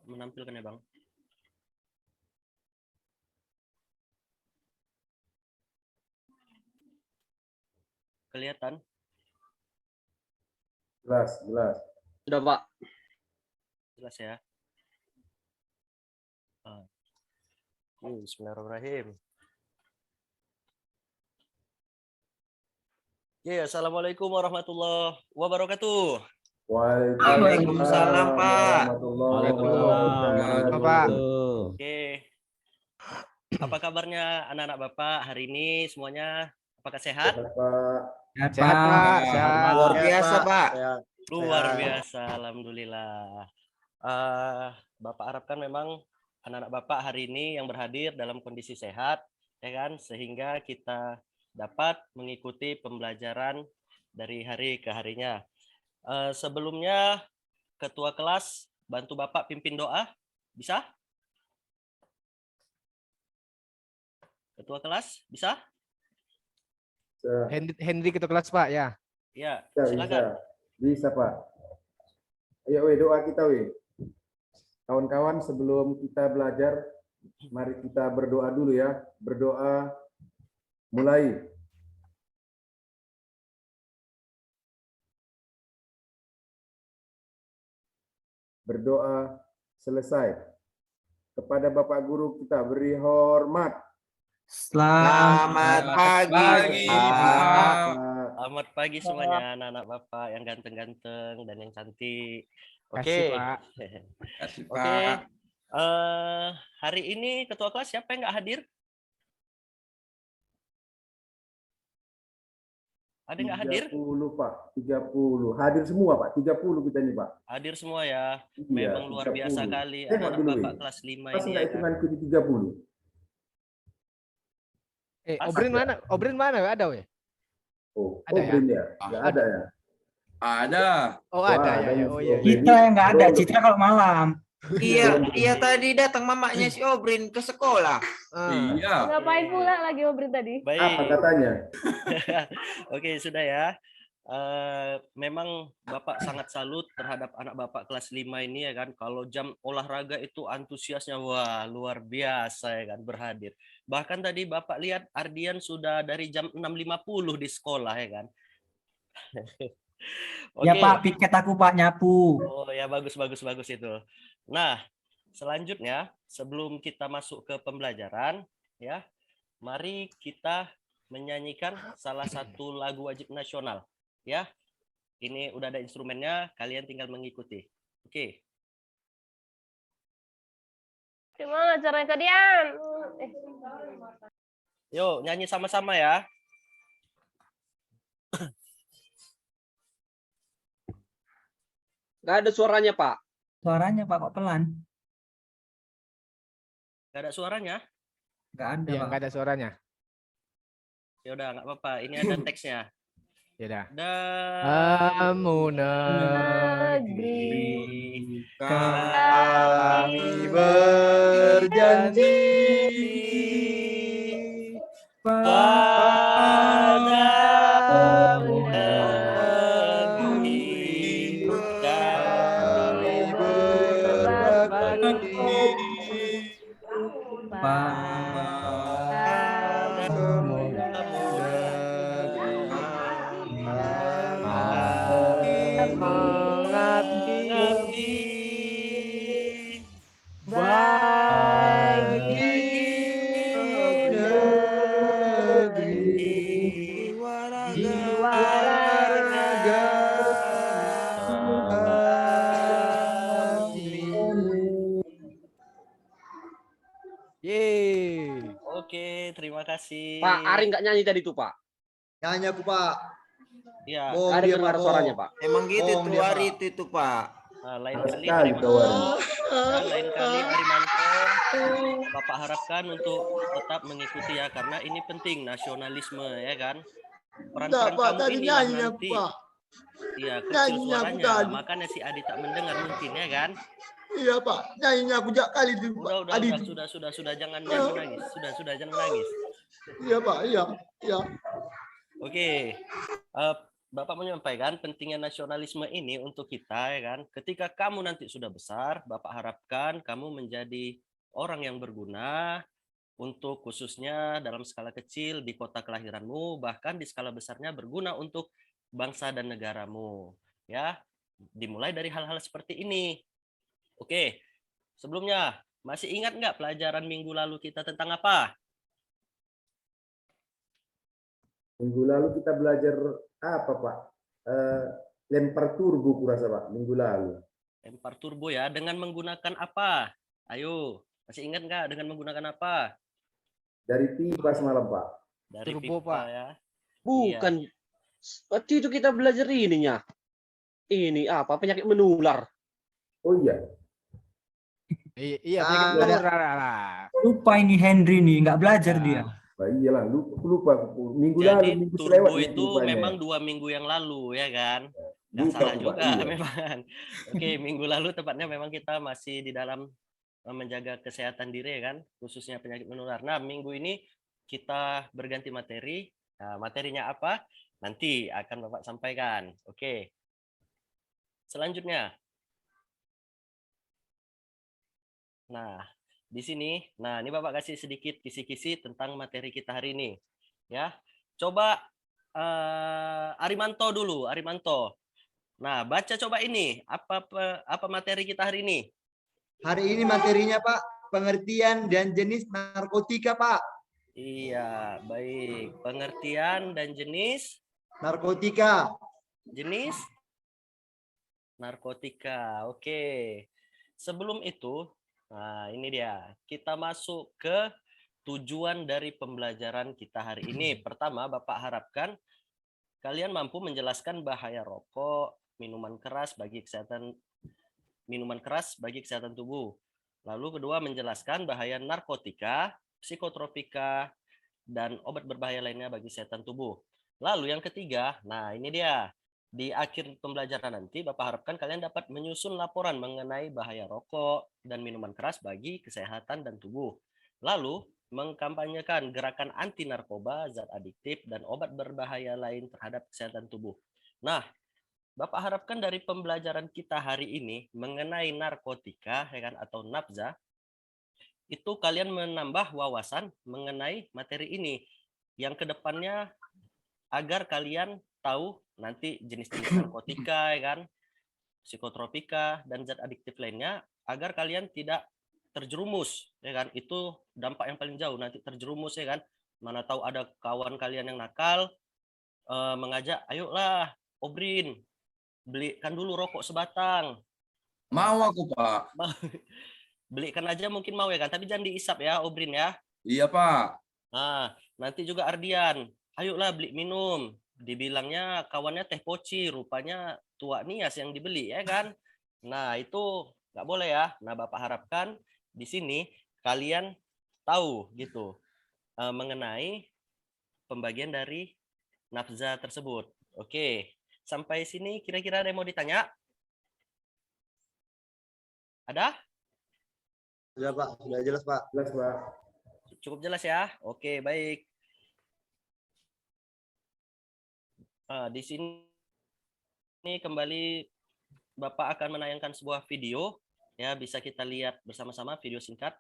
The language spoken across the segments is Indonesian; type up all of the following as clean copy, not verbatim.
menampilkan ya Bang. Kelihatan? Jelas. Sudah Pak. Jelas ya. Bismillahirrahmanirrahim. Assalamualaikum warahmatullahi wabarakatuh. Waalaikumsalam Pak. Waalaikumsalam Pak. Oke. Apa kabarnya anak-anak Bapak hari ini semuanya? Apakah sehat? Sehat Pak. Sehat. Luar biasa Pak. Luar biasa, alhamdulillah. Bapak harapkan memang anak-anak Bapak hari ini yang berhadir dalam kondisi sehat, ya kan, sehingga kita dapat mengikuti pembelajaran dari hari ke harinya. Sebelumnya, Ketua kelas bantu Bapak pimpin doa, bisa? Ketua kelas, bisa? Henry Ketua kelas Pak ya. Ya, silakan. Bisa Pak. Ayo doa kita kawan-kawan, sebelum kita belajar, mari kita berdoa dulu ya. Berdoa mulai. Berdoa selesai. Kepada Bapak Guru kita beri hormat. Selamat pagi. Selamat pagi semuanya anak-anak Bapak yang ganteng-ganteng dan yang cantik. Oke. Oke. Hari ini ketua kelas siapa yang nggak hadir? Ada nggak hadir? 30 Pak, 30. Hadir semua Pak, 30 kita ini Pak. Hadir semua ya. Iya, Memang luar 30. biasa kali Tengok anak dulu Bapak kelas 5 Pas ini nggak ya kan. hitunganku di 30. Obrin mana? Ada weh? Oh, Ada ya? Brin ya? Nggak ada ya? Ada. Oh ada ya. Oh iya. Kita yang nggak ada, Citra kalau malam. Iya tadi datang mamanya si Obrin ke sekolah. Iya. Ngapain pula lagi Obrin tadi? Baik. Apa katanya? Oke, sudah ya. Memang Bapak sangat salut terhadap anak Bapak kelas 5 ini ya kan. Kalau jam olahraga itu antusiasnya wah luar biasa ya kan berhadir. Bahkan tadi Bapak lihat Ardian sudah dari jam 6.50 di sekolah ya kan. Oke. Ya Pak, piket aku Pak nyapu. Oh ya bagus itu. Nah, selanjutnya sebelum kita masuk ke pembelajaran ya, mari kita menyanyikan salah satu lagu wajib nasional ya. Ini udah ada instrumennya, kalian tinggal mengikuti. Oke. Gimana caranya kalian? Yuk, nyanyi sama-sama ya. Nggak ada suaranya Pak. Suaranya Pak kok pelan? Gak ada suaranya? Nggak ada Iya, Pak. nggak ada suaranya. Ya udah, nggak apa-apa. Ini ada teksnya. Ya dah. Kamu Negeri Kami berjanji padamu negeri kami berbakti padamu mengabdi bagi negeri jiwa raga Yeay. Oke, terima kasih. Pak, Ari nggak nyanyi tadi tuh Pak. Nyanyi aku Pak. Ya, Bohong Nggak dia, dengar Pak, suaranya bohong. Pak. Emang gitu Bohong tuh dia, hari Pak. itu Pak. lain Males kali sekali Arimanto, kawan. lain kali Arimanto, Bapak harapkan untuk tetap mengikuti ya karena ini penting nasionalisme ya kan. Peran-peran Pak, kamu tadi ini nyanyi aku, nanti. Pak. Iya, kecil Nyanyi aku suaranya. tadi. Makanya si Adi tak mendengar mungkin ya kan. Iya Pak, nyanyinya aku jak kali itu Pak. Udah, sudah jangan menangis. Sudah jangan menangis. Iya Pak, iya. Oke. Bapak menyampaikan pentingnya nasionalisme ini untuk kita, ya kan. Ketika kamu nanti sudah besar, Bapak harapkan kamu menjadi orang yang berguna untuk khususnya dalam skala kecil di kota kelahiranmu, bahkan di skala besarnya berguna untuk bangsa dan negaramu. Ya, dimulai dari hal-hal seperti ini. Oke, sebelumnya masih ingat nggak pelajaran minggu lalu kita tentang apa? Minggu lalu kita belajar apa, Pak? Lempar turbo kurasa, Pak, minggu lalu. Lempar turbo ya, dengan menggunakan apa? Ayo, masih ingat nggak dengan menggunakan apa? Dari pipa semalam, Pak. Dari Turbo, pipa Pak. ya. Bukan. Waktu itu kita belajar ininya. Ini apa? Penyakit menular. Oh iya. Iya, penyakit menular lah. Lupa ini Henry nih, nggak belajar dia. Nah, iyalah, lupa. Minggu lalu, Jadi minggu turbo selewat itu lupanya. memang 2 minggu yang lalu, ya kan? Nggak Lupa, salah Pak, juga iya. memang. Oke, minggu lalu tepatnya memang kita masih di dalam menjaga kesehatan diri, ya kan, khususnya penyakit menular. Nah, minggu ini kita berganti materi. Nah, materinya apa? Nanti akan Bapak sampaikan. Oke. Selanjutnya. Nah, di sini, nah ini Bapak kasih sedikit kisi-kisi tentang materi kita hari ini. Ya, coba Arimanto dulu, Arimanto. Nah, baca coba ini, apa materi kita hari ini? Hari ini materinya Pak, pengertian dan jenis narkotika Pak. Iya, baik. Pengertian dan jenis Narkotika. jenis narkotika. Oke. Sebelum itu, nah ini dia. Kita masuk ke tujuan dari pembelajaran kita hari ini. Pertama, Bapak harapkan kalian mampu menjelaskan bahaya rokok, minuman keras bagi kesehatan tubuh. Lalu kedua, menjelaskan bahaya narkotika, psikotropika, dan obat berbahaya lainnya bagi kesehatan tubuh. Lalu yang ketiga, nah ini dia. Di akhir pembelajaran nanti, Bapak harapkan kalian dapat menyusun laporan mengenai bahaya rokok dan minuman keras bagi kesehatan dan tubuh. Lalu, mengkampanyekan gerakan anti narkoba, zat adiktif, dan obat berbahaya lain terhadap kesehatan tubuh. Nah, Bapak harapkan dari pembelajaran kita hari ini mengenai narkotika, ya kan, atau nafza, itu kalian menambah wawasan mengenai materi ini yang kedepannya agar kalian tahu nanti jenis-jenis narkotika, ya kan, psikotropika, dan zat adiktif lainnya, agar kalian tidak terjerumus, ya kan. Itu dampak yang paling jauh, nanti terjerumus, ya kan. Mana tahu ada kawan kalian yang nakal mengajak, ayolah Obrin, belikan dulu rokok sebatang. Mau aku, Pak. Belikan aja mungkin mau, ya kan, tapi jangan diisap ya Obrin ya. Iya, Pak. Nah, nanti juga Ardian, ayolah beli minum. Dibilangnya kawannya teh poci, rupanya tua nias yang dibeli, ya kan. Nah, itu nggak boleh ya. Nah, Bapak harapkan di sini kalian tahu gitu mengenai pembagian dari nafza tersebut. Oke, sampai sini kira-kira ada yang mau ditanya? Ada? Sudah Pak, sudah jelas Pak. Jelas, Pak. Cukup jelas ya. Oke, baik. Di sini kembali Bapak akan menayangkan sebuah video, ya, bisa kita lihat bersama-sama video singkat.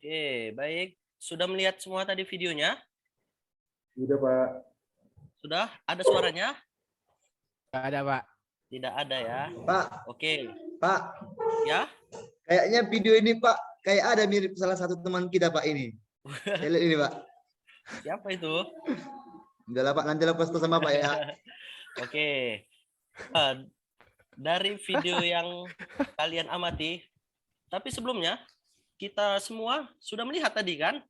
Oke, baik. Sudah melihat semua tadi videonya? Sudah, Pak. Sudah? Ada suaranya? Nggak ada, Pak. Tidak ada ya. Pak, Oke. Pak. Ya? Kayaknya video ini Pak, kayak ada mirip salah satu teman kita Pak ini. Saya lihat ini Pak. Siapa itu? Udah lah Pak, nanti lah post sama Pak ya. Oke. Dari video yang kalian amati, tapi sebelumnya kita semua sudah melihat tadi kan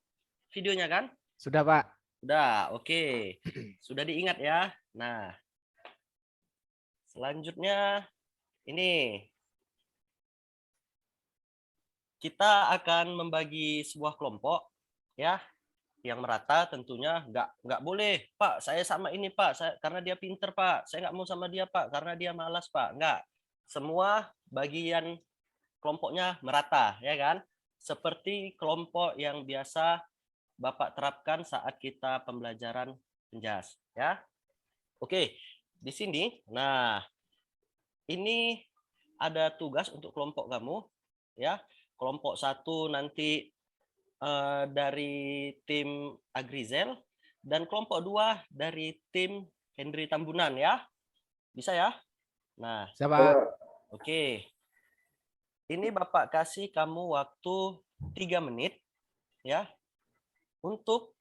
videonya kan? Sudah, Pak. Sudah, oke. Sudah diingat ya. Nah, selanjutnya ini. kita akan membagi sebuah kelompok ya yang merata. Tentunya nggak boleh Pak saya sama ini Pak karena dia pinter Pak, saya nggak mau sama dia Pak karena dia malas Pak. Nggak, semua bagian kelompoknya merata ya kan, seperti kelompok yang biasa Bapak terapkan saat kita pembelajaran penjas ya. Oke, di sini nah ini ada tugas untuk kelompok kamu ya. Kelompok 1 nanti dari tim Agrizel dan kelompok 2 dari tim Henry Tambunan ya. Bisa ya? Nah, Siapa? oke. Ini Bapak kasih kamu waktu 3 menit ya untuk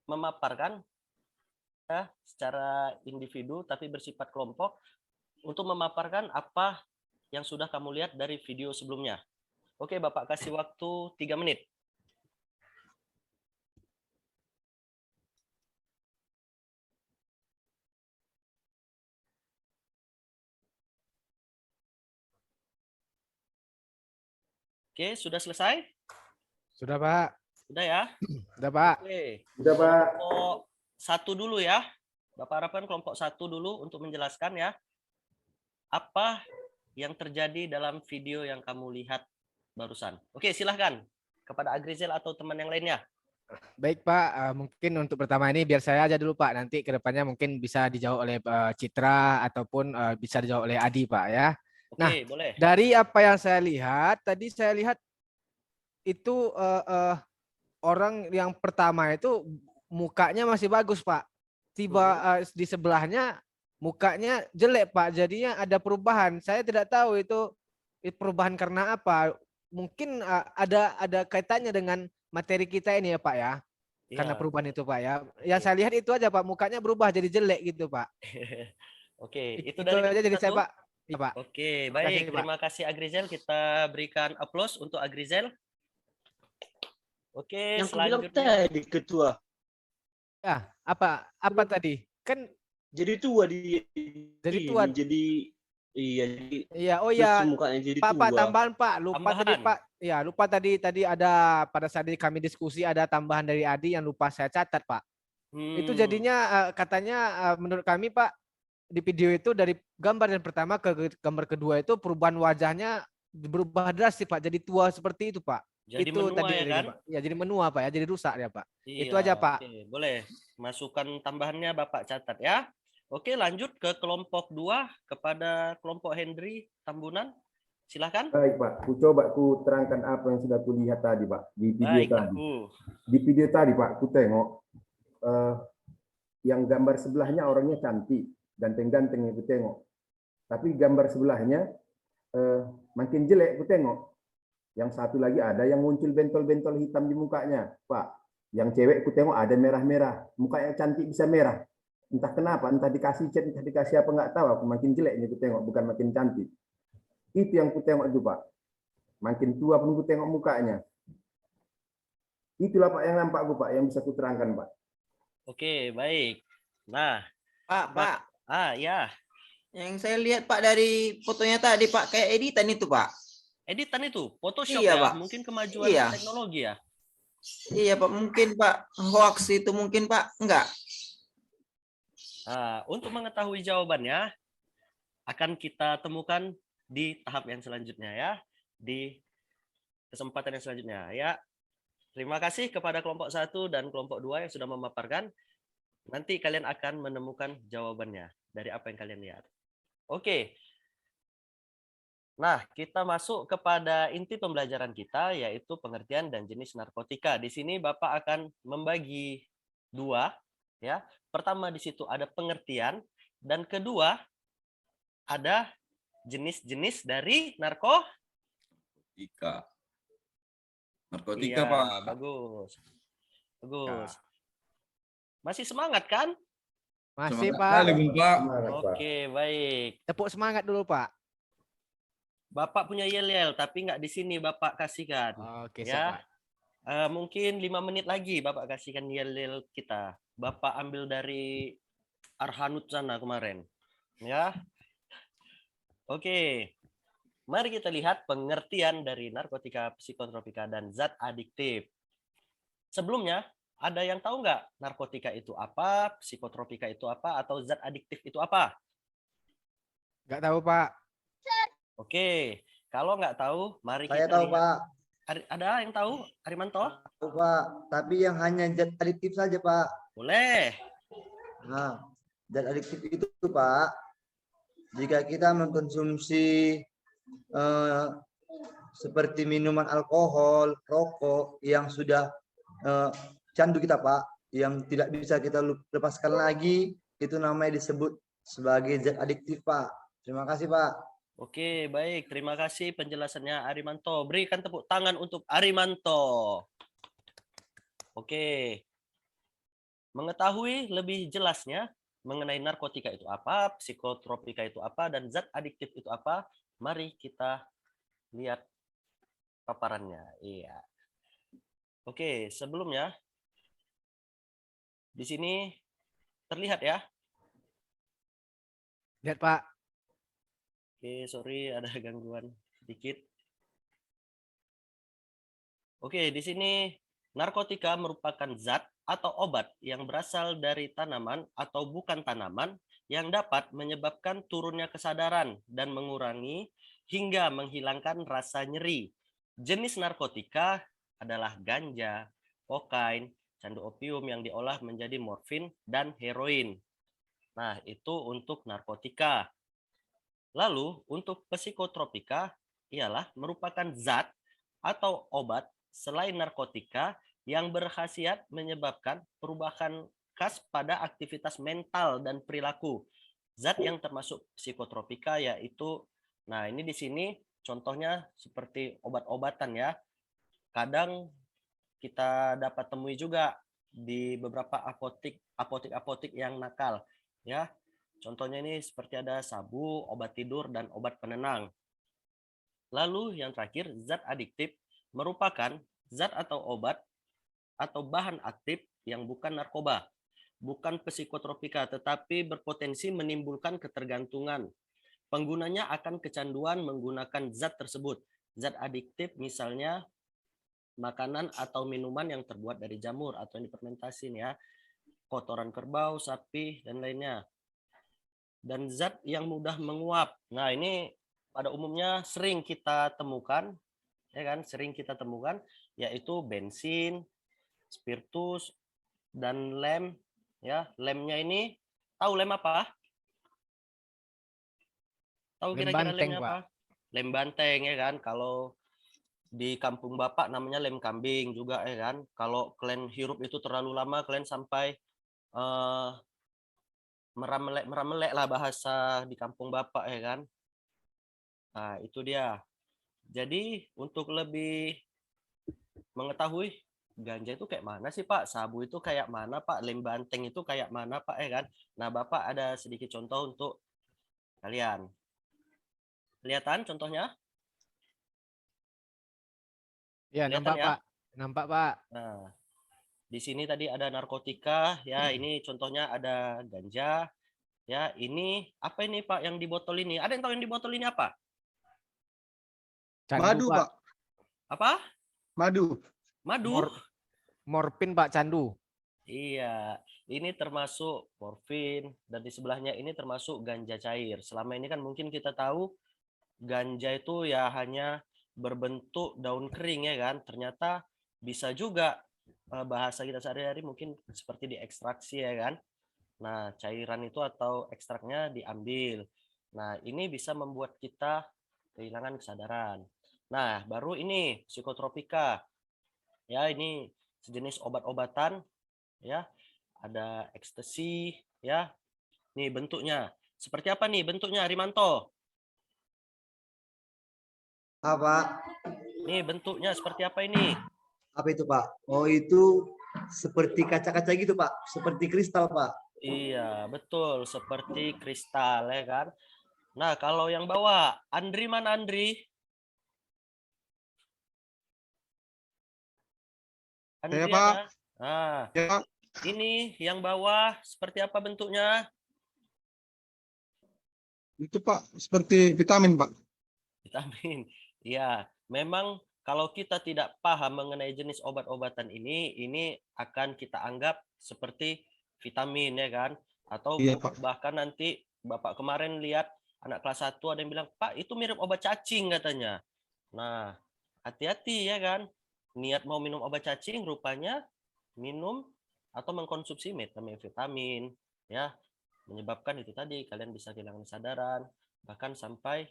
memaparkan ya secara individu tapi bersifat kelompok, untuk memaparkan apa yang sudah kamu lihat dari video sebelumnya. Oke, Bapak kasih waktu 3 menit. Oke, sudah selesai? Sudah, Pak. Sudah ya? Sudah, Pak. Oke. Sudah, Pak. Kelompok 1 dulu ya. Bapak harapkan kelompok 1 dulu untuk menjelaskan ya. Apa yang terjadi dalam video yang kamu lihat barusan. Oke, silahkan kepada Agrizel atau teman yang lainnya. Baik, Pak. Mungkin untuk pertama ini biar saya aja dulu, Pak. Nanti ke depannya mungkin bisa dijawab oleh Citra ataupun bisa dijawab oleh Adi, Pak ya. Oke, Nah, boleh. dari apa yang saya lihat, tadi saya lihat itu orang yang pertama itu mukanya masih bagus, Pak. Tiba di sebelahnya mukanya jelek, Pak. Jadinya ada perubahan. Saya tidak tahu itu perubahan karena apa. Mungkin ada kaitannya dengan materi kita ini ya, Pak ya. Karena Iya. perubahan itu, Pak ya. Yang saya lihat itu aja, Pak. Mukanya berubah jadi jelek gitu, Pak. Oke, itu Itu dari aja jadi saya, satu. Pak. Iya, Pak. Oke, Terima kasih, baik. Pak. Terima kasih Agrizel. Kita berikan aplaus untuk Agrizel. Oke, Yang aku bilang selanjutnya. tadi ketua. Ya, apa tadi? Kan Jadi tua dia. Jadi tua. Jadi iya. Iya, oh ya. Mukanya jadi Pak, tua. Pak, tambahan Pak. Lupa Tambahan. tadi Pak. Ya, lupa tadi ada pada saat kami diskusi ada tambahan dari Adi yang lupa saya catat, Pak. Itu jadinya katanya menurut kami, Pak, di video itu dari gambar yang pertama ke gambar kedua itu perubahan wajahnya berubah drastis, Pak. Jadi tua seperti itu, Pak. Jadi itu menua tadi ya kan? Pak. Ya, jadi menua, Pak ya. Jadi rusak ya, Pak. Itu Iya, aja, Pak. Oke, boleh. Masukkan tambahannya Bapak catat ya. Oke, lanjut ke kelompok 2 kepada kelompok Henry Tambunan. Silahkan. Baik, Pak. Ku coba ku terangkan apa yang sudah kulihat tadi, Pak, di video Baik, tadi. Aku. Di video tadi, Pak, ku tengok yang gambar sebelahnya orangnya cantik, ganteng-ganteng yang ku tengok. Tapi gambar sebelahnya makin jelek ku tengok. Yang satu lagi ada yang muncul bentol-bentol hitam di mukanya, Pak. Yang cewek ku tengok ada merah-merah. Mukanya cantik bisa merah. Entah kenapa, entah dikasih cat, entah dikasih apa nggak tahu. Aku makin jelek ini ku tengok, bukan makin cantik. Itu yang ku tengok itu, Pak. Makin tua pun ku tengok mukanya. Itulah Pak yang nampak Pak, yang bisa ku terangkan, Pak. Oke, baik. Nah, Pak. ya. Yang saya lihat Pak dari fotonya tadi Pak kayak editan itu Pak. Editan itu, Photoshop Iya, ya, Pak. mungkin kemajuan Iya. teknologi ya. Iya Pak, mungkin Pak hoax itu mungkin Pak, enggak. Nah, untuk mengetahui jawabannya akan kita temukan di tahap yang selanjutnya ya, di kesempatan yang selanjutnya ya. Terima kasih kepada kelompok 1 dan kelompok 2 yang sudah memaparkan. Nanti kalian akan menemukan jawabannya dari apa yang kalian lihat. Oke. Nah, kita masuk kepada inti pembelajaran kita, yaitu pengertian dan jenis narkotika. Di sini Bapak akan membagi 2, ya. Pertama di situ ada pengertian, dan kedua ada jenis-jenis dari Narkotika. Narkotika, Iya, Pak. bagus. Bagus. Masih semangat kan? Masih, Semangat Pak. sekali, Bung, Pak. Semangat, Pak. Oke, baik. Tepuk semangat dulu, Pak. Bapak punya yel-yel, tapi nggak di sini Bapak kasihkan. Oke, Ya. siap, Pak. Mungkin 5 menit lagi Bapak kasihkan yel-yel kita. Bapak ambil dari Arhanud sana kemarin. Ya. Oke. mari kita lihat pengertian dari narkotika, psikotropika, dan zat adiktif. Sebelumnya, ada yang tahu nggak narkotika itu apa, psikotropika itu apa, atau zat adiktif itu apa? Nggak tahu, Pak. Oke, kalau nggak tahu, mari Saya kita tahu, lihat. Pak. Ada yang tahu, Arimanto? Tahu, Pak. Tapi yang hanya zat adiktif saja, Pak. Boleh. Nah, zat adiktif itu, Pak, jika kita mengkonsumsi seperti minuman alkohol, rokok yang sudah candu kita, Pak, yang tidak bisa kita lepaskan lagi, itu namanya disebut sebagai zat adiktif, Pak. Terima kasih, Pak. Oke, baik. Terima kasih penjelasannya Arimanto. Berikan tepuk tangan untuk Arimanto. Oke. Mengetahui lebih jelasnya mengenai narkotika itu apa, psikotropika itu apa, dan zat adiktif itu apa, mari kita lihat paparannya. Iya. Oke, sebelumnya di sini terlihat ya. Lihat, Pak. Oke, sorry ada gangguan sedikit. Oke, di sini narkotika merupakan zat atau obat yang berasal dari tanaman atau bukan tanaman yang dapat menyebabkan turunnya kesadaran dan mengurangi hingga menghilangkan rasa nyeri. Jenis narkotika adalah ganja, kokain, candu opium yang diolah menjadi morfin dan heroin. Nah, itu untuk narkotika. Lalu, untuk psikotropika ialah merupakan zat atau obat selain narkotika yang berkhasiat menyebabkan perubahan khas pada aktivitas mental dan perilaku. Zat yang termasuk psikotropika yaitu, nah ini di sini contohnya seperti obat-obatan ya. Kadang kita dapat temui juga di beberapa apotik yang nakal ya. Contohnya ini seperti ada sabu, obat tidur, dan obat penenang. Lalu yang terakhir, zat adiktif merupakan zat atau obat atau bahan aktif yang bukan narkoba, bukan psikotropika, tetapi berpotensi menimbulkan ketergantungan. Penggunanya akan kecanduan menggunakan zat tersebut. Zat adiktif misalnya makanan atau minuman yang terbuat dari jamur atau yang difermentasi ya, kotoran kerbau, sapi, dan lainnya. Dan zat yang mudah menguap. Nah, ini pada umumnya sering kita temukan, ya kan? Sering kita temukan yaitu bensin, spiritus, dan lem. Ya, lemnya ini tahu lem apa? Tahu Lem kira-kira banteng, lemnya Pak. apa? Lem banteng ya kan? Kalau di kampung Bapak namanya lem kambing juga ya kan? Kalau kalian hirup itu terlalu lama, kalian sampai meram-melek lah bahasa di kampung Bapak ya kan? Nah, itu dia. Jadi untuk lebih mengetahui ganja itu kayak mana sih Pak? Sabu itu kayak mana Pak? Lem banteng itu kayak mana Pak ya kan? Nah, Bapak ada sedikit contoh untuk kalian. Kelihatan contohnya? Ya, Kelihatan nampak, ya? Pak. Nampak, Pak. Nah, di sini tadi ada narkotika ya, ini contohnya ada ganja. Ya, ini apa ini Pak yang di botol ini? Ada yang tahu yang di botol ini apa? Candu, Madu, Pak. Pak. Apa? Madu. Madu. Morfin, Pak, candu. Iya, ini termasuk morfin dan di sebelahnya ini termasuk ganja cair. Selama ini kan mungkin kita tahu ganja itu ya hanya berbentuk daun kering ya kan. Ternyata bisa juga bahasa kita sehari-hari mungkin seperti diekstraksi ya kan. Nah, cairan itu atau ekstraknya diambil. Nah, ini bisa membuat kita kehilangan kesadaran. Nah, baru ini psikotropika. Ya, ini sejenis obat-obatan ya. Ada ekstasi ya. Nih bentuknya. Seperti apa nih bentuknya Rimanto? Apa? Nih bentuknya seperti apa ini? Apa itu, Pak? Oh, itu seperti kaca-kaca gitu, Pak. Seperti kristal, Pak. Iya, betul. Seperti kristal ya kan. Nah, kalau yang bawa, Andri mana Andri? Andri Saya, Pak. ada? Nah, Ya, Pak. ini yang bawah seperti apa bentuknya? Itu Pak, seperti vitamin Pak. Vitamin. Iya, memang kalau kita tidak paham mengenai jenis obat-obatan ini akan kita anggap seperti vitamin ya kan? Atau Iya, Pak. bahkan nanti Bapak kemarin lihat anak kelas 1 ada yang bilang, "Pak, itu mirip obat cacing," katanya. Nah, hati-hati ya kan? Niat mau minum obat cacing rupanya minum atau mengkonsumsi metamfetamin ya, menyebabkan itu tadi kalian bisa kehilangan kesadaran bahkan sampai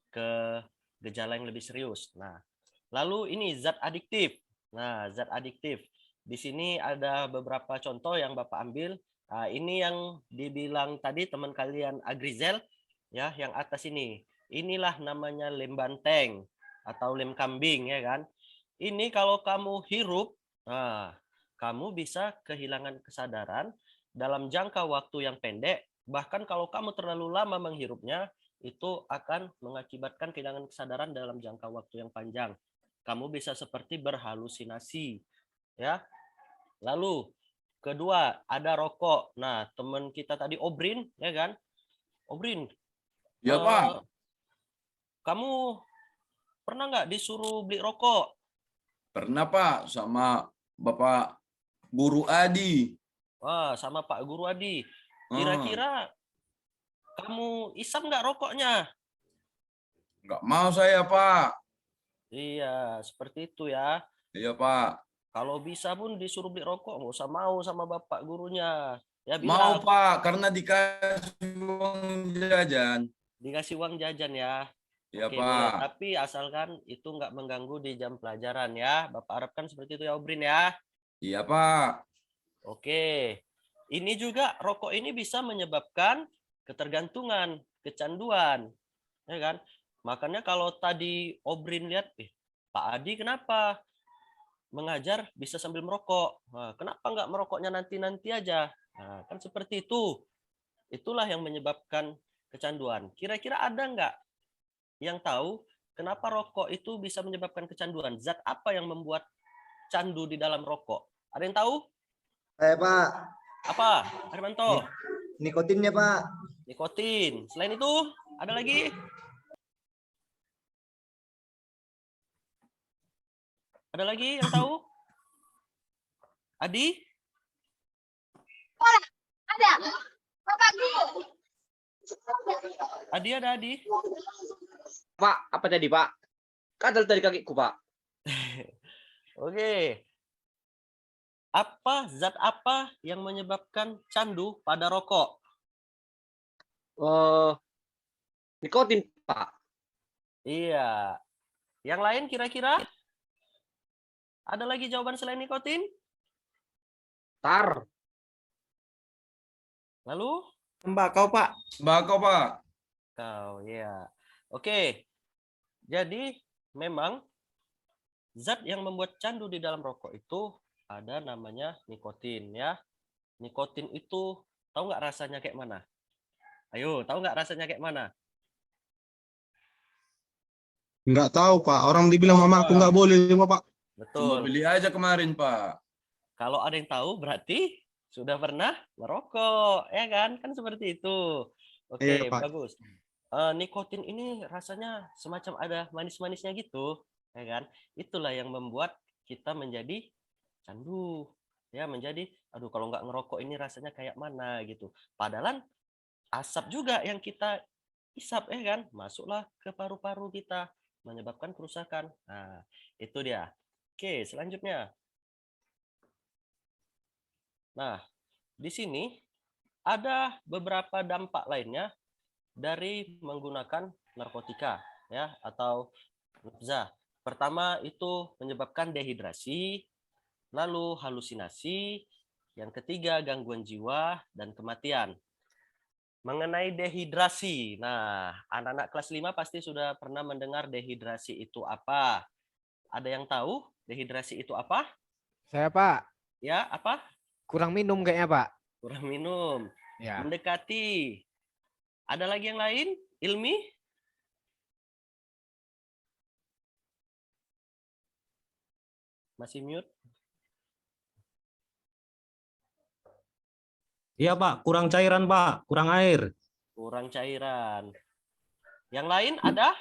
ke gejala yang lebih serius. Nah, lalu ini zat adiktif. Nah, zat adiktif. Di sini ada beberapa contoh yang Bapak ambil. Nah, ini yang dibilang tadi teman kalian Agrizel ya, yang atas ini. Inilah namanya lem banteng atau lem kambing ya kan. Ini kalau kamu hirup, nah, kamu bisa kehilangan kesadaran dalam jangka waktu yang pendek. Bahkan kalau kamu terlalu lama menghirupnya, itu akan mengakibatkan kehilangan kesadaran dalam jangka waktu yang panjang. Kamu bisa seperti berhalusinasi, ya. Lalu kedua ada rokok. Nah, teman kita tadi Obrin, ya kan? Obrin, Ya, Pak. kamu pernah nggak disuruh beli rokok? Pernah, Pak, sama Bapak Guru Adi. Wah, sama Pak Guru Adi. Hmm. Kira-kira kamu isap nggak rokoknya? Nggak mau saya, Pak. Iya, seperti itu ya. Iya, Pak. Kalau bisa pun disuruh beli rokok, nggak usah mau sama bapak gurunya. Ya Mau, bilang, Pak, karena dikasih uang jajan. dikasih uang jajan ya. Iya, Oke, boleh. Pak. Tapi asalkan itu nggak mengganggu di jam pelajaran ya. Bapak harapkan seperti itu ya, Obrin ya. Iya, Pak. Oke. Ini juga rokok ini bisa menyebabkan ketergantungan, kecanduan. Ya kan? Makanya kalau tadi Obrin lihat, Pak Adi kenapa mengajar bisa sambil merokok? Nah, kenapa nggak merokoknya nanti-nanti aja? Nah, kan seperti itu. Itulah yang menyebabkan kecanduan. Kira-kira ada nggak yang tahu kenapa rokok itu bisa menyebabkan kecanduan? Zat apa yang membuat candu di dalam rokok? Ada yang tahu? Pak. Apa, Harmanto? Nikotinnya, Pak. Nikotin. Selain itu, ada lagi? Ada lagi yang tahu? Adi? Ada. Bapak Guru. Adi ada Adi? Pak, apa tadi, Pak? Kadal tadi kakiku, Pak. Oke. Zat apa yang menyebabkan candu pada rokok? Nikotin, Pak. Iya. Yang lain kira-kira? Ada lagi jawaban selain nikotin? Tar. Lalu? Tembakau, Pak. Tembakau, Pak. Kau, ya. Oke. Jadi memang zat yang membuat candu di dalam rokok itu ada namanya nikotin ya. Nikotin itu tahu nggak rasanya kayak mana? Ayo, tahu nggak rasanya kayak mana? Nggak tahu, Pak. Orang dibilang mama aku nggak boleh, Pak. Cuma Betul. beli aja kemarin, Pak. Kalau ada yang tahu berarti sudah pernah merokok, ya kan? Kan seperti itu. Oke, Iya, Pak. bagus. Nikotin ini rasanya semacam ada manis-manisnya gitu, ya kan? Itulah yang membuat kita menjadi candu, ya menjadi, aduh kalau nggak ngerokok ini rasanya kayak mana gitu. Padahal asap juga yang kita isap, ya kan? Masuklah ke paru-paru kita, menyebabkan kerusakan. Nah, itu dia. Oke, selanjutnya. Nah, di sini ada beberapa dampak lainnya dari menggunakan narkotika ya atau nafza. Pertama itu menyebabkan dehidrasi, lalu halusinasi, yang ketiga gangguan jiwa dan kematian. Mengenai dehidrasi. Nah, anak-anak kelas 5 pasti sudah pernah mendengar dehidrasi itu apa? Ada yang tahu dehidrasi itu apa? Saya, Pak. Ya, apa? Kurang minum kayaknya, Pak. Kurang minum. Ya. Mendekati. Ada lagi yang lain? Ilmi? Masih mute? Iya, Pak. Kurang cairan, Pak. Kurang air. Kurang cairan. Yang lain ada?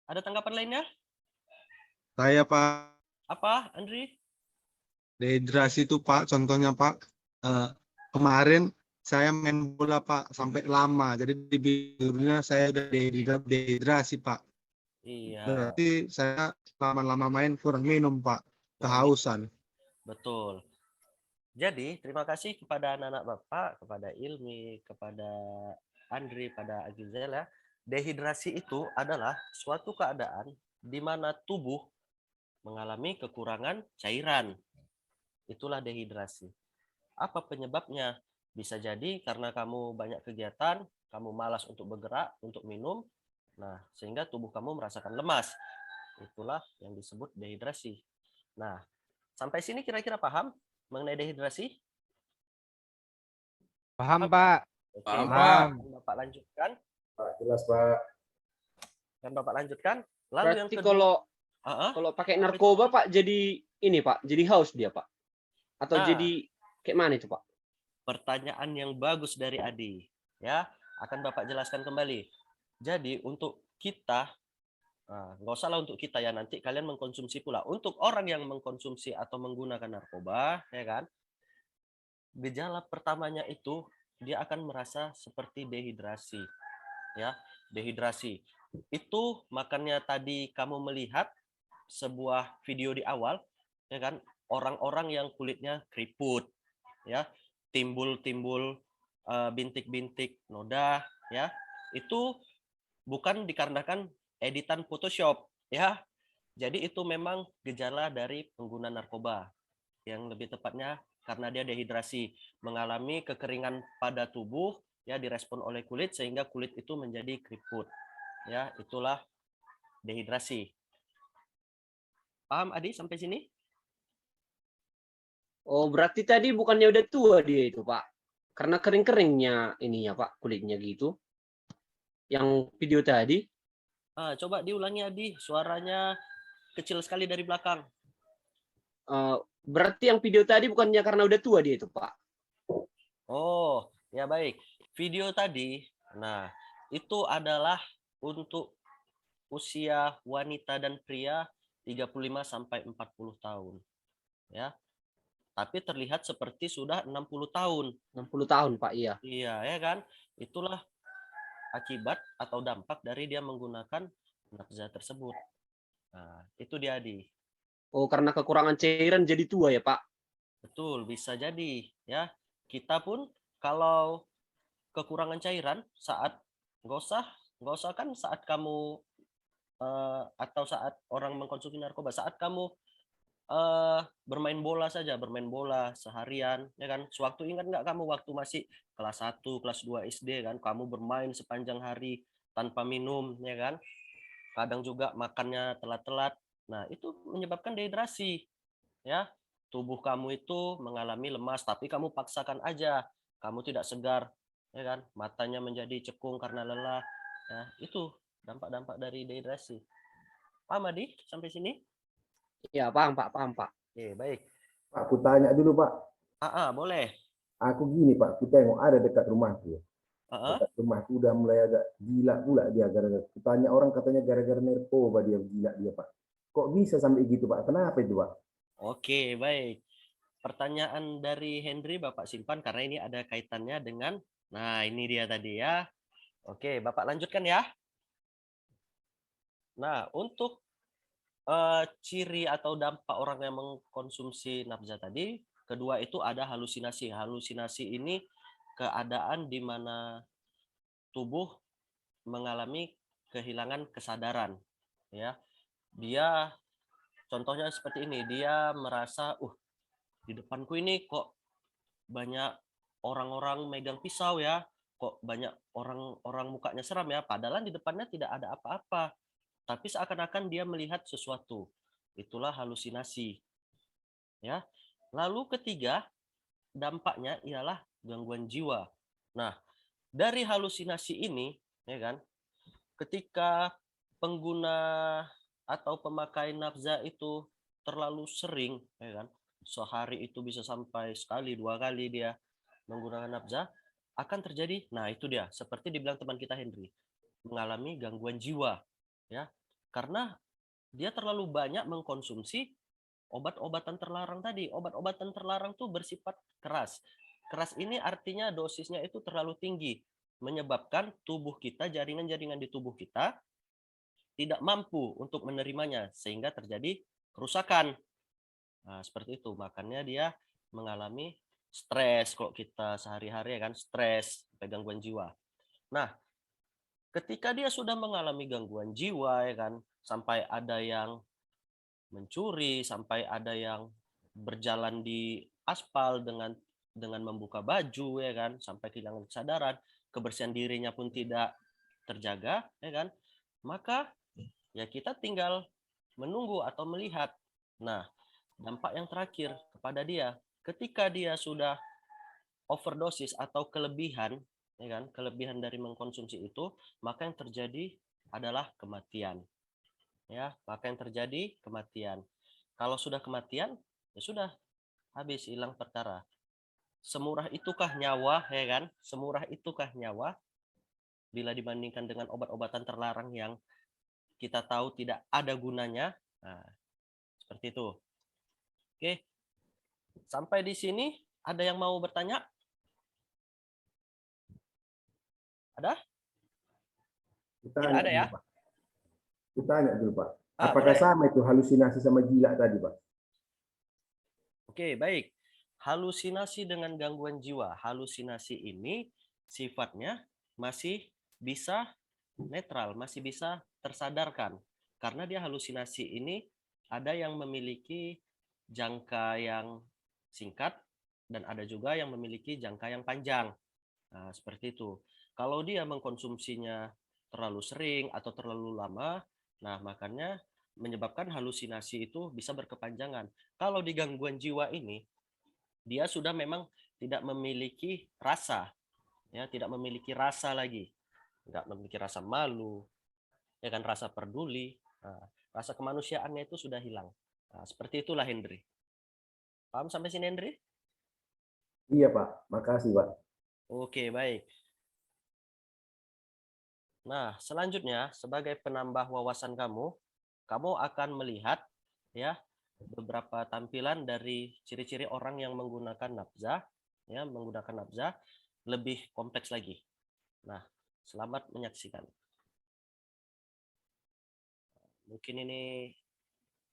Ada tanggapan lainnya? Saya Pak, Apa, Andri? dehidrasi itu Pak, contohnya Pak, kemarin saya main bola Pak sampai lama, jadi tidurnya saya udah dehidrasi Pak. Iya, Berarti saya lama-lama main kurang minum Pak, kurang minum. kehausan. Betul. Jadi, terima kasih kepada anak-anak Bapak, kepada Ilmi, kepada Andri, pada Agizel ya. Dehidrasi itu adalah suatu keadaan di mana tubuh mengalami kekurangan cairan. Itulah dehidrasi. Apa penyebabnya? Bisa jadi karena kamu banyak kegiatan, kamu malas untuk bergerak, untuk minum, nah sehingga tubuh kamu merasakan lemas. Itulah yang disebut dehidrasi. Nah, sampai sini kira-kira paham mengenai dehidrasi? Paham, Pak. Oke, Paham, Paham. Bapak lanjutkan. Pak, jelas Pak. Dan Bapak lanjutkan. Lalu yang Berarti kedua, kalau pakai narkoba Pak jadi ini Pak, jadi haus dia Pak. Atau Nah. jadi kayak mana itu Pak? pertanyaan yang bagus dari Adi, ya, akan Bapak jelaskan kembali. Jadi untuk kita, nggak usah lah untuk kita ya, nanti kalian mengkonsumsi pula. Untuk orang yang mengkonsumsi atau menggunakan narkoba, ya kan, gejala pertamanya itu dia akan merasa seperti dehidrasi, ya, dehidrasi. Itu makanya tadi kamu melihat sebuah video di awal, ya kan, orang-orang yang kulitnya keriput, ya, timbul-timbul bintik-bintik noda, ya, itu bukan dikarenakan editan Photoshop, ya. Jadi itu memang gejala dari pengguna narkoba, yang lebih tepatnya karena dia dehidrasi, mengalami kekeringan pada tubuh, ya, direspon oleh kulit sehingga kulit itu menjadi keriput, ya, itulah dehidrasi. Paham Adi sampai sini? Oh, berarti tadi bukannya udah tua dia itu, Pak. Karena kering-keringnya ininya, Pak, kulitnya gitu. Yang video tadi. Coba diulangi Adi, suaranya kecil sekali dari belakang. Berarti yang video tadi bukannya karena udah tua dia itu, Pak. Oh, ya baik. Video tadi, nah, itu adalah untuk usia wanita dan pria 35 sampai 40 tahun. Ya. Tapi terlihat seperti sudah 60 tahun. 60 tahun, Pak, iya. Iya, ya kan? Itulah akibat atau dampak dari dia menggunakan nafza tersebut. Nah, itu dia, Adi. Oh, karena kekurangan cairan jadi tua ya, Pak? Betul, bisa jadi. Ya, kita pun kalau kekurangan cairan saat nggak usah kan saat kamu atau saat orang mengkonsumsi narkoba, saat kamu bermain bola saja, bermain bola seharian, ya kan? Sewaktu ingat nggak kamu waktu masih kelas 1, kelas 2 SD kan, kamu bermain sepanjang hari tanpa minum, ya kan? Kadang juga makannya telat-telat. Nah, itu menyebabkan dehidrasi, ya. Tubuh kamu itu mengalami lemas, tapi kamu paksakan aja, kamu tidak segar, ya kan? Matanya menjadi cekung karena lelah. Ya, itu dampak-dampak dari dehidrasi. Paham, Adi? Sampai sini? Iya, paham, Pak. Paham, Pak. Oke, baik. Pak, aku tanya dulu Pak. Boleh. Aku gini Pak, aku tengok ada dekat rumahku. Dekat rumahku udah mulai agak gila pula dia gara-gara. Tanya orang katanya gara-gara narkoba dia gila dia Pak. Kok bisa sampai gitu Pak? Kenapa itu Pak? Oke, baik. Pertanyaan dari Henry Bapak simpan karena ini ada kaitannya dengan, nah ini dia tadi ya. Oke, Bapak lanjutkan ya. Nah, untuk ciri atau dampak orang yang mengkonsumsi nafza tadi, kedua itu ada halusinasi. Halusinasi ini keadaan di mana tubuh mengalami kehilangan kesadaran, ya. Dia contohnya seperti ini, dia merasa, di depanku ini kok banyak orang-orang megang pisau ya, kok banyak orang-orang mukanya seram ya, padahal di depannya tidak ada apa-apa. Tapi seakan-akan dia melihat sesuatu. Itulah halusinasi. Ya. Lalu ketiga, dampaknya ialah gangguan jiwa. Nah, dari halusinasi ini, ya kan, ketika pengguna atau pemakai nafza itu terlalu sering, ya kan, sehari itu bisa sampai sekali, 2 kali dia menggunakan nafza, akan terjadi, nah itu dia, seperti dibilang teman kita Henry, mengalami gangguan jiwa, ya. Karena dia terlalu banyak mengkonsumsi obat-obatan terlarang tadi. Obat-obatan terlarang tuh bersifat keras. Keras ini artinya dosisnya itu terlalu tinggi, menyebabkan tubuh kita, jaringan-jaringan di tubuh kita tidak mampu untuk menerimanya, sehingga terjadi kerusakan. Nah, seperti itu. Makanya dia mengalami stres kalau kita sehari-hari kan, stres, gangguan jiwa. Nah, ketika dia sudah mengalami gangguan jiwa ya kan, sampai ada yang mencuri, sampai ada yang berjalan di aspal dengan membuka baju ya kan, sampai kehilangan kesadaran, kebersihan dirinya pun tidak terjaga ya kan, maka ya kita tinggal menunggu atau melihat. Nah, dampak yang terakhir kepada dia, ketika dia sudah overdosis atau kelebihan ya kan, kelebihan dari mengkonsumsi itu, maka yang terjadi adalah kematian. Ya, maka yang terjadi kematian. Kalau sudah kematian, ya sudah habis, hilang perkara. Semurah itukah nyawa, ya kan? Semurah itukah nyawa bila dibandingkan dengan obat-obatan terlarang yang kita tahu tidak ada gunanya. Nah, seperti itu. Oke. Sampai di sini ada yang mau bertanya? Ada? Tidak ada ya? Kita tanya dulu, Pak. Ah, Apakah boleh. sama itu halusinasi sama gila tadi, Pak? Oke, baik. Halusinasi dengan gangguan jiwa. Halusinasi ini sifatnya masih bisa netral, masih bisa tersadarkan. Karena dia halusinasi ini ada yang memiliki jangka yang singkat dan ada juga yang memiliki jangka yang panjang. Nah, seperti itu. Kalau dia mengkonsumsinya terlalu sering atau terlalu lama, nah makanya menyebabkan halusinasi itu bisa berkepanjangan. Kalau di gangguan jiwa ini, dia sudah memang tidak memiliki rasa, ya, tidak memiliki rasa lagi, nggak memiliki rasa malu, ya kan, rasa peduli, nah, rasa kemanusiaannya itu sudah hilang. Nah, seperti itulah Hendry. Paham sampai sini Hendry? Iya, Pak. Makasih, Pak. Oke, baik. Nah, selanjutnya sebagai penambah wawasan kamu akan melihat ya beberapa tampilan dari ciri-ciri orang yang menggunakan nafza, ya, menggunakan nafza lebih kompleks lagi. Nah, selamat menyaksikan. Mungkin ini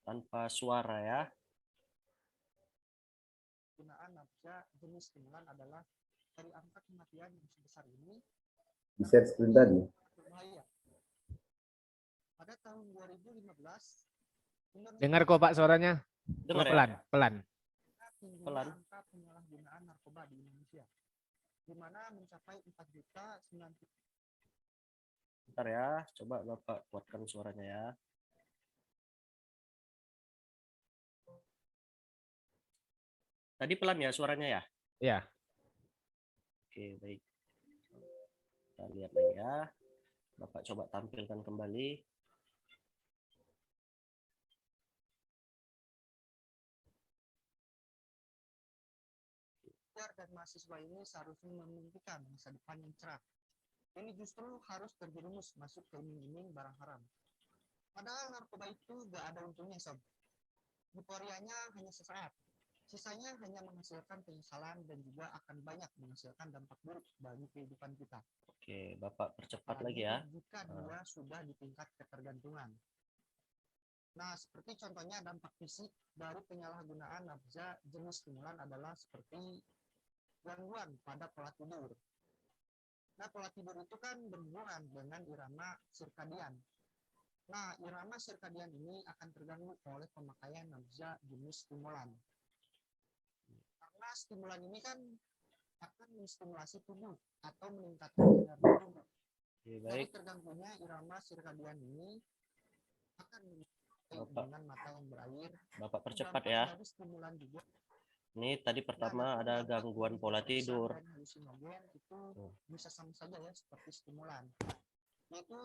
tanpa suara ya. Penggunaan nafza jenis stimulan adalah dari angka kematian yang sebesar ini Di share screen tadi. berbahaya. Pada tahun 2015, dengar kok Pak suaranya? Dengar pelan, ya? pelan. Pelan. Angka penyalahgunaan narkoba di Indonesia, di mana mencapai 4.090. Bentar ya, coba Bapak kuatkan suaranya ya. Tadi pelan ya suaranya ya? Ya. Oke, baik. Kita lihat lagi ya. Bapak coba tampilkan kembali. Dan mahasiswa ini seharusnya memimpikan masa depan yang cerah. Ini justru harus terjerumus masuk ke iming-iming barang haram. Padahal narkoba itu gak ada untungnya, Sob. Euforianya hanya sesaat. Sisanya hanya menghasilkan penyesalan dan juga akan banyak menghasilkan dampak buruk bagi kehidupan kita. Oke, Bapak percepat lagi ya. Jika dia sudah di tingkat ketergantungan. Nah, seperti contohnya dampak fisik dari penyalahgunaan nafza jenis stimulan adalah seperti gangguan pada pola tidur. Nah, pola tidur itu kan berhubungan dengan irama sirkadian. Nah, irama sirkadian ini akan terganggu oleh pemakaian nafza jenis stimulan. Karena stimulan ini kan akan menstimulasi tubuh atau meningkatkan energi tubuh. Jadi terganggunya irama sirkadian ini akan dengan mata yang berair. Bapak percepat ya. Ini tadi pertama ada gangguan pola tidur. Itu bisa sama saja ya seperti stimulan. Yaitu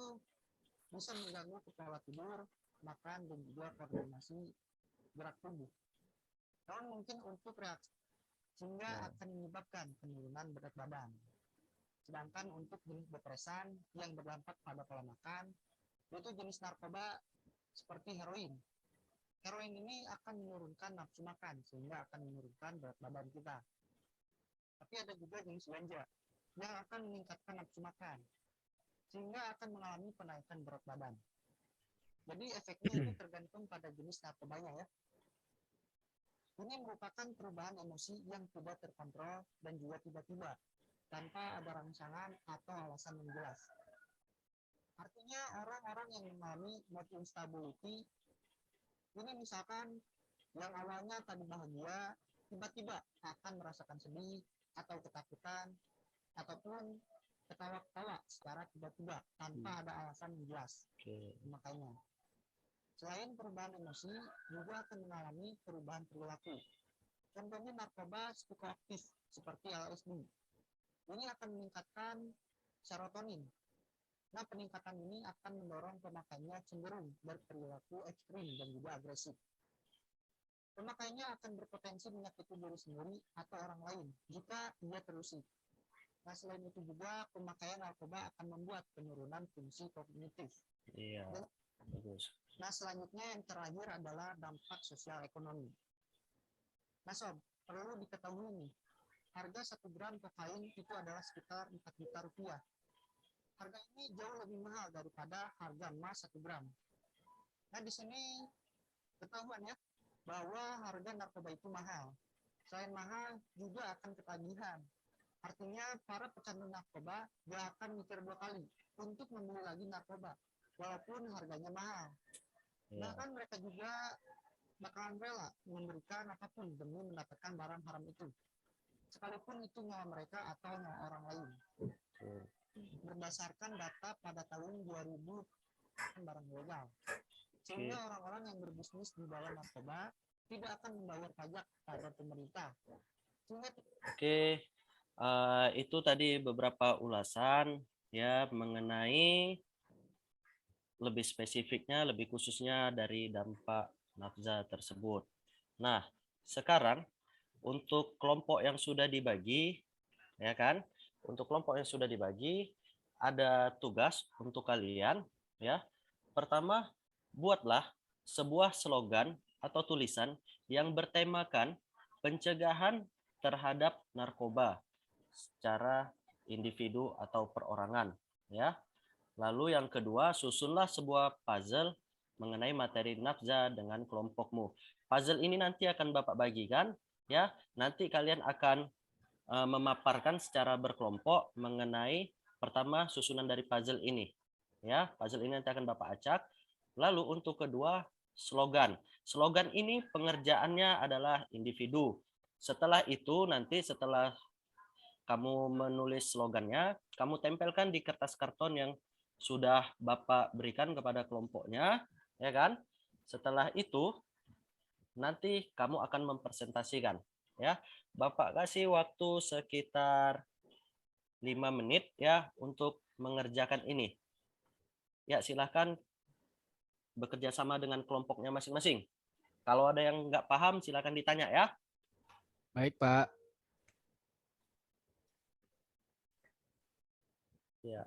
bisa mengganggu pola tidur, makan dan juga koordinasi gerak tubuh. Namun mungkin untuk reaksi sehingga akan menyebabkan penurunan berat badan. Sedangkan untuk jenis depresan yang berdampak pada pola makan, itu jenis narkoba seperti heroin. Heroin ini akan menurunkan nafsu makan sehingga akan menurunkan berat badan kita. Tapi ada juga jenis ganja yang akan meningkatkan nafsu makan sehingga akan mengalami penaikan berat badan. Jadi efeknya ini tergantung pada jenis narkobanya ya. Ini merupakan perubahan emosi yang tidak terkontrol dan juga tiba-tiba tanpa ada rangsangan atau alasan yang jelas. Artinya orang-orang yang mengalami mood instability ini misalkan yang awalnya tadi bahagia tiba-tiba akan merasakan sedih atau ketakutan ataupun ketawa-ketawa secara tiba-tiba tanpa ada alasan yang jelas. Makanya selain perubahan emosi juga akan mengalami perubahan perilaku. Contohnya narkoba psikoaktif seperti LSD. Ini akan meningkatkan serotonin. Nah, peningkatan ini akan mendorong pemakainya cenderung berperilaku ekstrim dan juga agresif. Pemakainya akan berpotensi menyakiti diri sendiri atau orang lain jika ia terusik. Nah, selain itu juga pemakaian narkoba akan membuat penurunan fungsi kognitif. Iya, bagus. Nah, selanjutnya yang terakhir adalah dampak sosial ekonomi. Nah, Sob, perlu diketahui nih, harga 1 gram kokain itu adalah sekitar 4 juta rupiah. Harga ini jauh lebih mahal daripada harga emas 1 gram. Nah, di sini ketahuan ya, bahwa harga narkoba itu mahal. Selain mahal, juga akan ketagihan. Artinya, para pecandu narkoba gak akan mikir 2 kali untuk membeli lagi narkoba, walaupun harganya mahal. Bahkan mereka juga bakalan rela memberikan apapun demi mendapatkan barang haram itu, sekalipun itu nyawa mereka atau nyawa orang lain. Berdasarkan data pada tahun 2000 barang legal, sehingga orang-orang yang berbisnis di bawah narkoba tidak akan membayar pajak pada pemerintah. Oke, itu tadi beberapa ulasan ya mengenai lebih spesifiknya, lebih khususnya dari dampak nafza tersebut. Nah, sekarang untuk kelompok yang sudah dibagi, ya kan? Untuk kelompok yang sudah dibagi, ada tugas untuk kalian, ya. Pertama, buatlah sebuah slogan atau tulisan yang bertemakan pencegahan terhadap narkoba secara individu atau perorangan, ya. Lalu yang kedua, susunlah sebuah puzzle mengenai materi nafza dengan kelompokmu. Puzzle ini nanti akan Bapak bagikan, ya. Nanti kalian akan memaparkan secara berkelompok mengenai pertama susunan dari puzzle ini. Ya, puzzle ini nanti akan Bapak acak. Lalu untuk kedua, slogan. Slogan ini pengerjaannya adalah individu. Setelah itu nanti setelah kamu menulis slogannya, kamu tempelkan di kertas karton yang sudah Bapak berikan kepada kelompoknya, ya kan? Setelah itu nanti kamu akan mempresentasikan, ya. Bapak kasih waktu sekitar 5 menit ya untuk mengerjakan ini. Ya, silahkan bekerja sama dengan kelompoknya masing-masing. Kalau ada yang nggak paham, silahkan ditanya ya. Baik, Pak. Ya.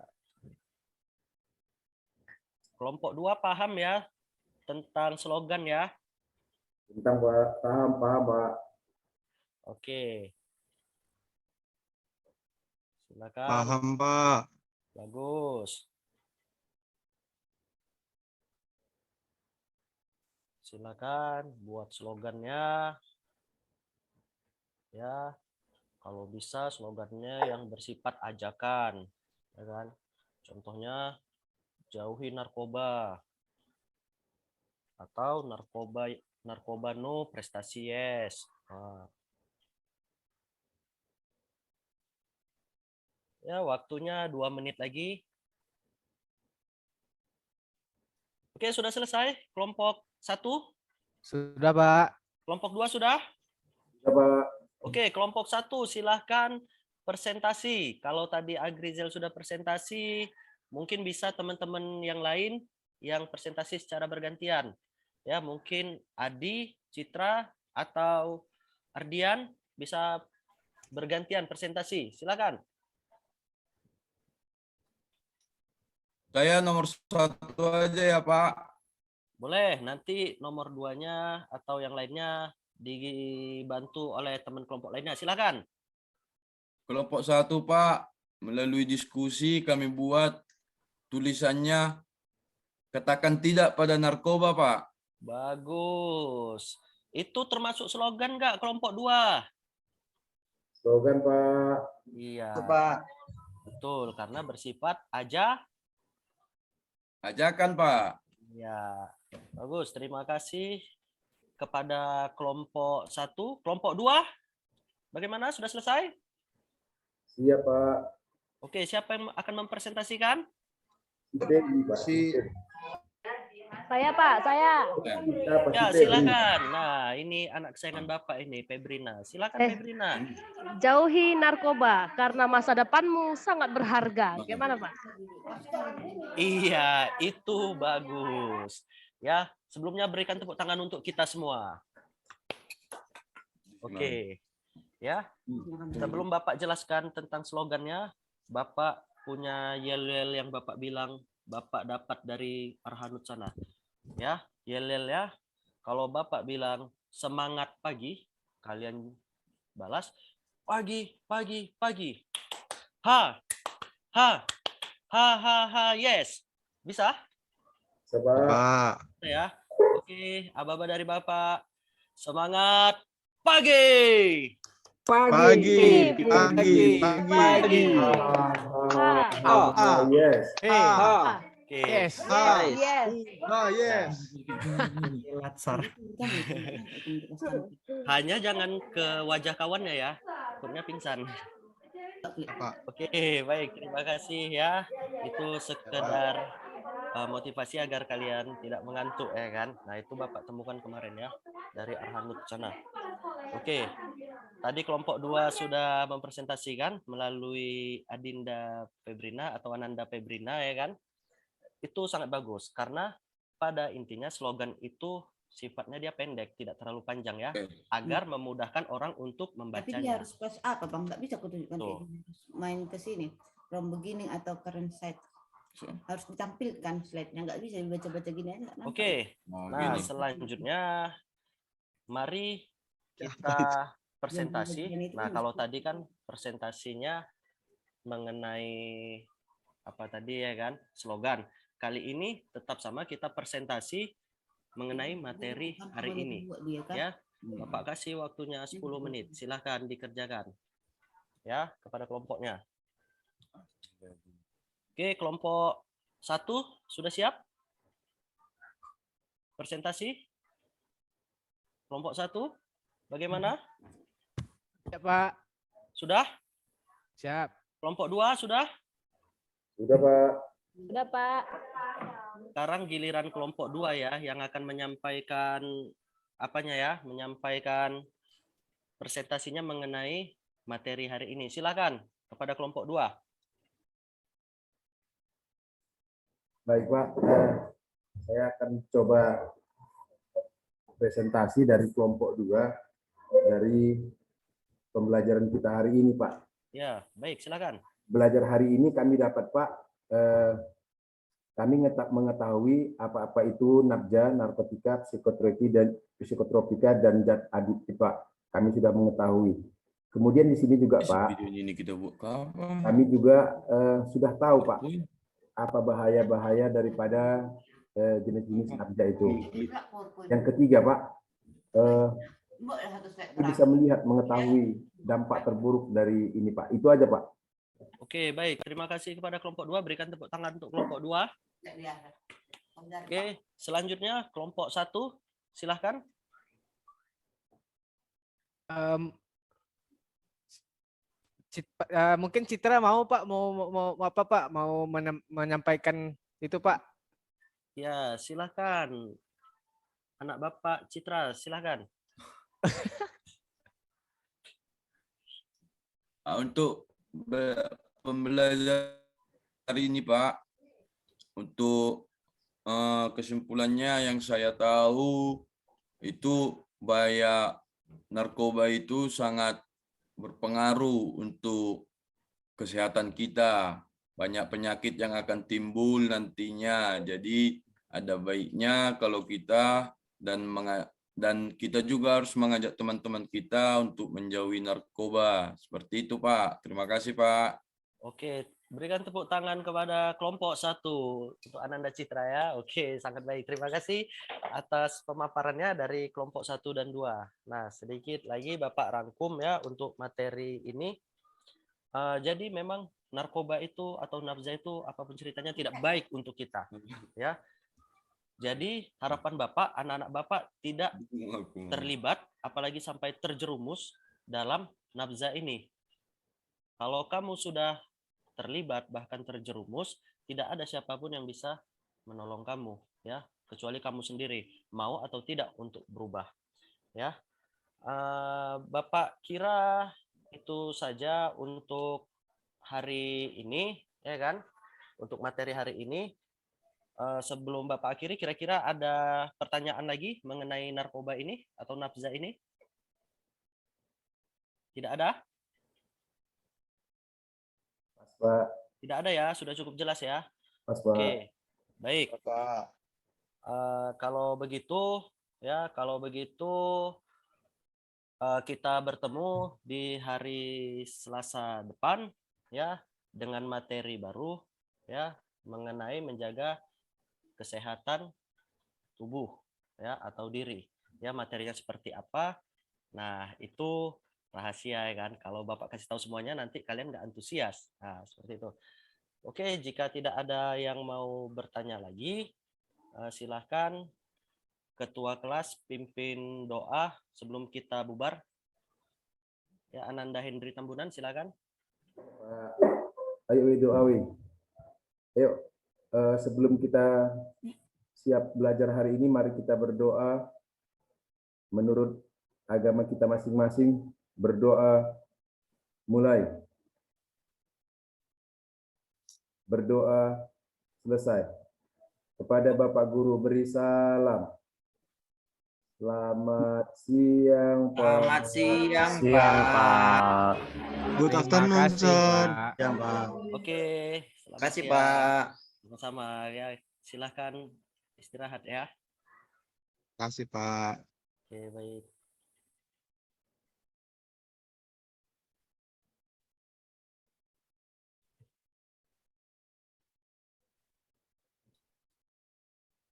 Kelompok 2 paham ya tentang slogan ya? Tentang Pak, paham Pak. Oke. Silakan. Paham, Pak. Bagus. Silakan buat slogannya. Ya. Kalau bisa slogannya yang bersifat ajakan, ya kan? Contohnya jauhi narkoba. Atau narkoba no, prestasi yes. Nah. Ya, waktunya 2 menit lagi. Oke, sudah selesai kelompok 1? Sudah, Pak. Kelompok 2 sudah? Sudah, Pak. Oke, kelompok 1 silahkan presentasi. Kalau tadi Agrizel sudah presentasi, mungkin bisa teman-teman yang lain yang presentasi secara bergantian. Ya, mungkin Adi, Citra, atau Ardian bisa bergantian presentasi. Silakan. Saya nomor 1 aja ya, Pak. Boleh, nanti nomor 2-nya atau yang lainnya dibantu oleh teman kelompok lainnya. Silakan. Kelompok 1, Pak. Melalui diskusi kami buat tulisannya katakan tidak pada narkoba, Pak. Bagus. Itu termasuk slogan nggak kelompok 2? Slogan Pak. Iya. Pak. Betul, karena bersifat Ajakan, Pak. ya. Bagus, terima kasih kepada kelompok 1. Kelompok 2, bagaimana? Sudah selesai? Siap Pak. Oke, siapa yang akan mempresentasikan? Saya Pak, saya. Ya, silakan. Nah, ini anak kesayangan Bapak ini, Febrina. Silakan Febrina. Jauhi narkoba karena masa depanmu sangat berharga. Gimana Pak? Iya, itu bagus. Ya, sebelumnya berikan tepuk tangan untuk kita semua. Oke. Ya. Sebelum Bapak jelaskan tentang slogannya, Bapak punya yel-yel yang Bapak bilang Bapak dapat dari Arhanud sana. Ya, yel-yel ya. Kalau Bapak bilang semangat pagi, kalian balas pagi, pagi, pagi. Ha. Ha. Ha ha ha, yes. Bisa? Pak. Ya. Oke, aba-aba dari Bapak. Semangat pagi. Pagi. Yes. Yes. Hanya jangan ke wajah kawannya ya. Takutnya pingsan. Oke, baik. Terima kasih ya. Itu sekedar motivasi agar kalian tidak mengantuk ya kan. Nah, itu Bapak temukan kemarin ya dari Arhanud sana. Oke. Tadi kelompok 2 sudah mempresentasikan melalui Adinda Febrina atau Ananda Febrina ya kan. Itu sangat bagus karena pada intinya slogan itu sifatnya dia pendek, tidak terlalu panjang ya, agar memudahkan orang untuk membacanya. Tapi dia harus pas apa Bang? Nggak bisa aku tunjukkan main ke sini from beginning atau current site. Harus ditampilkan slide-nya, nggak bisa dibaca-baca gini aja. Oke. Nah, selanjutnya mari kita presentasi. Nah, kalau tadi kan presentasinya mengenai apa tadi ya kan, slogan. Kali ini tetap sama, kita presentasi mengenai materi hari ini. Ya, Bapak kasih waktunya 10 menit. Silahkan dikerjakan. Ya, kepada kelompoknya. Oke, kelompok 1 sudah siap? Presentasi? Kelompok 1, bagaimana? Siap, Pak. Sudah? Siap. Kelompok 2 sudah? Sudah, Pak. Sudah, Pak. Sekarang giliran kelompok 2 ya, yang akan menyampaikan apanya ya, menyampaikan presentasinya mengenai materi hari ini. Silakan kepada kelompok 2. Baik, Pak. Saya akan coba presentasi dari kelompok 2 dari pembelajaran kita hari ini, Pak. Ya, baik, silakan. Belajar hari ini kami dapat, Pak, kami mengetahui apa-apa itu nafza, narkotika, psikotropika dan zat adiktif, Pak. Kami sudah mengetahui. Kemudian di sini juga, Pak, kami juga sudah tahu, Pak, apa bahaya-bahaya daripada jenis-jenis nafza itu. Yang ketiga, Pak, bisa melihat, mengetahui dampak terburuk dari ini, Pak. Itu aja, Pak. Oke, baik. Terima kasih kepada kelompok 2. Berikan tepuk tangan untuk kelompok 2. Oke, selanjutnya kelompok 1. Silahkan. Mungkin Citra mau, Pak, mau apa, Pak? Mau menyampaikan itu, Pak? Ya, silakan. Anak Bapak Citra, silakan. Untuk pembelajaran hari ini, Pak, untuk kesimpulannya yang saya tahu itu bahaya narkoba itu sangat berpengaruh untuk kesehatan kita. Banyak penyakit yang akan timbul nantinya. Jadi ada baiknya kalau kita dan kita juga harus mengajak teman-teman kita untuk menjauhi narkoba. Seperti itu, Pak. Terima kasih, Pak. Oke, berikan tepuk tangan kepada kelompok 1 untuk Ananda Citra ya. Oke, sangat baik. Terima kasih atas pemaparannya dari kelompok 1 dan 2. Nah, sedikit lagi Bapak rangkum ya untuk materi ini. Jadi memang narkoba itu atau nafza itu apapun ceritanya tidak baik untuk kita, ya. Jadi harapan Bapak, anak-anak Bapak tidak terlibat, apalagi sampai terjerumus dalam nafza ini. Kalau kamu sudah terlibat bahkan terjerumus, tidak ada siapapun yang bisa menolong kamu, ya, kecuali kamu sendiri mau atau tidak untuk berubah, ya. Bapak kira itu saja untuk hari ini, ya kan? Untuk materi hari ini. Sebelum Bapak akhiri, kira-kira ada pertanyaan lagi mengenai narkoba ini atau nafza ini? Tidak ada? Pak. Tidak ada ya, sudah cukup jelas ya. Mas, Pak. Oke, baik. Kalau begitu, ya, kita bertemu di hari Selasa depan, ya, dengan materi baru, ya, mengenai menjaga kesehatan tubuh, ya, atau diri. Ya, materinya seperti apa? Nah, itu rahasia ya kan. Kalau Bapak kasih tahu semuanya nanti kalian nggak antusias. Nah, seperti itu. Oke, jika tidak ada yang mau bertanya lagi, silahkan Ketua kelas pimpin doa sebelum kita bubar. Ya, Ananda Hendri Tambunan, silakan. Ayo doa, ayo. Sebelum kita siap belajar hari ini, mari kita berdoa menurut agama kita masing-masing. Berdoa mulai. Berdoa selesai. Kepada Bapak Guru beri salam. Selamat siang, Pak. Selamat siang, Pak. Good afternoon, sir. Oke, Terima kasih, Pak. Sama-sama ya. Silahkan istirahat ya. Terima kasih, Pak. Oke, baik.